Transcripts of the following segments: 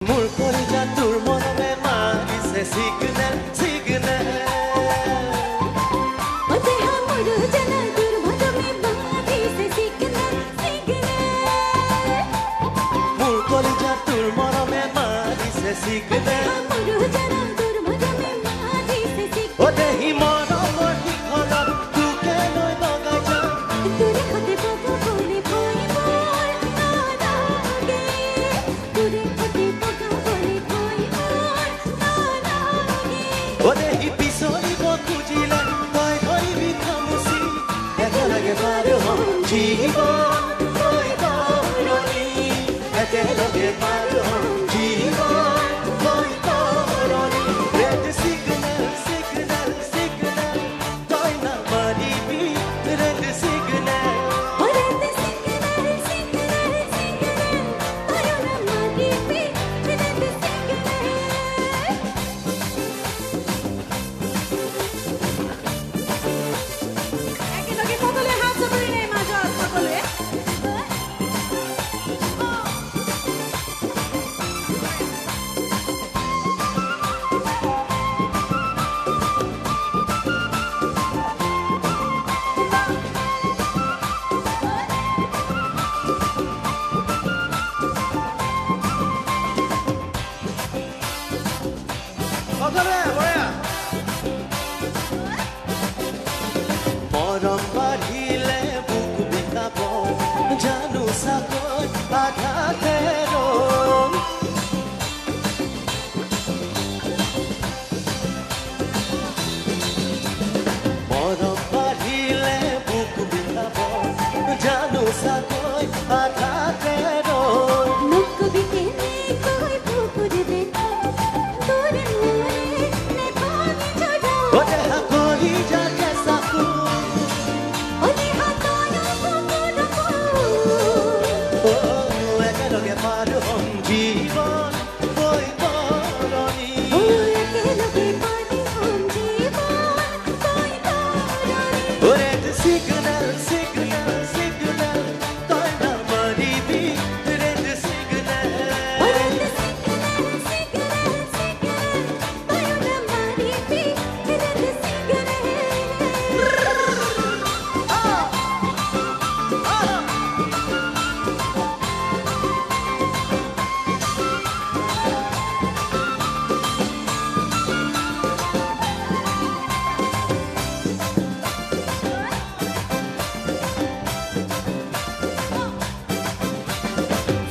মোৰ কলিজা তোৰ মনমে মাৰিছে সিগনেল সিগনেল দেহা মোৰো জানা তোৰ মনমে মাৰিছে সিগনেল সিগনেল মোৰ কলিজা তোৰ মনমে মাৰিছে সিগনেল মোৰো জানা তোৰ মনমে মাৰিছে সিগনেল ও দেহি মৰমৰ শিখৰত তোকে লৈ লগাই যাম তোৰে হতে পাব বুলি ভয় মোৰ নালাগে তোৰে হতে পাব বুলি ভয় মোৰ নালাগে ও দেহি পিছলিব খুজিলে তই ধৰিবি খামুচি একেলগে পাৰ হ'ম জীৱন তই তৰণি একেলগে পাৰ হ'ম জীৱন তই তৰণি ৰেড সিগনেল সিগনেল সিগনেল তই নামাৰিবি ৰেড সিগনেল ওৰে তে সিগনেল সিগনেল সিগনেল তোৰা মাৰিবি ৰে তে সিগনেল একেলগে সকলে হাত জোকাৰি নাই মাজত সকলে মৰম বাঢ়িলে বুক বিকাব জানো চাকৈ আঘাতে ৰং মৰম বাঢ়িলে বুক বিকাব জানো চাকৈ আঘাতে ৰং মুখ বিকেনে কই পুকুর বেটা তোরে মোরে নে ভাঙি ছড়া ও দেহা কলিজা কেঁচাকো ওরে হাতনো পুকুর ও একেলগে পাৰ হ'ম জীৱন তই তৰণি ও একেলগে পানি হম জীবন তই তৰণি রেড সিগন্যাল সিগন্যাল সিগন্যাল তই নামারিবি রেড সিগন্যাল ওরে তে সিগনেল সিগনেল সিগনেল তোরা মারিবি রে তে সিগনেল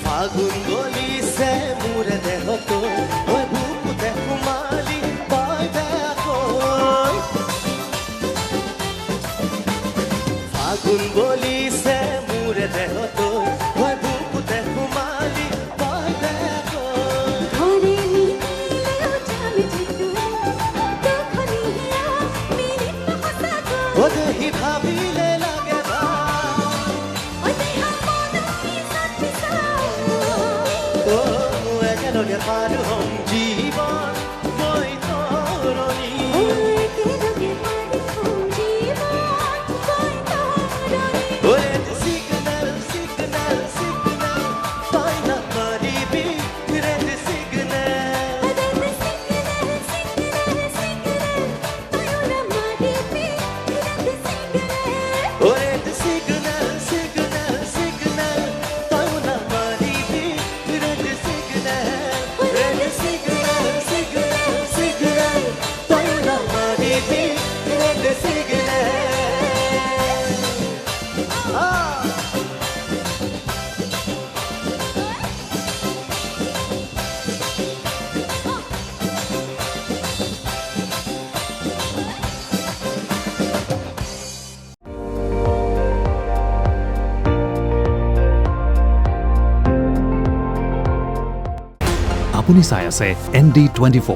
ফাগুন গলিছে মোৰে দেহতো ঐ বুকুতে সোমালি তই বেয়াকৈ ফাগুন গলিছে মোৰে দেহতো ঐ বুকুতে সোমালি তই বেয়াকৈ ঘরে নিলেও যাবে যেতুরে তখনই হিয়া মিনিট হসা গো ও দেহি ভাবিলে লাগে ভাল ওই দেহা মনই সাথিসা ও একেলগে পাৰ হ'ম জীৱন তই তৰণি ও একেলগে পানি হম জীবন তই তৰণি রেড সিগন্যাল সিগন্যাল সিগন্যাল তই নামারিবি রেড সিগন্যাল ওরে তে সিগনেল সিগনেল সিগনেল তোরা মারিবি রে তে signal red signal signal signal তই নামারিবি red signal red signal signal signal তই নামারিবি রেড সিগন্যাল আপুনি চাই আছে ND24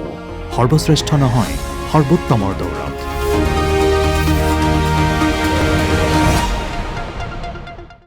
সৰ্বশ্ৰেষ্ঠ নহয় সৰ্বোত্তমৰ দৌৰ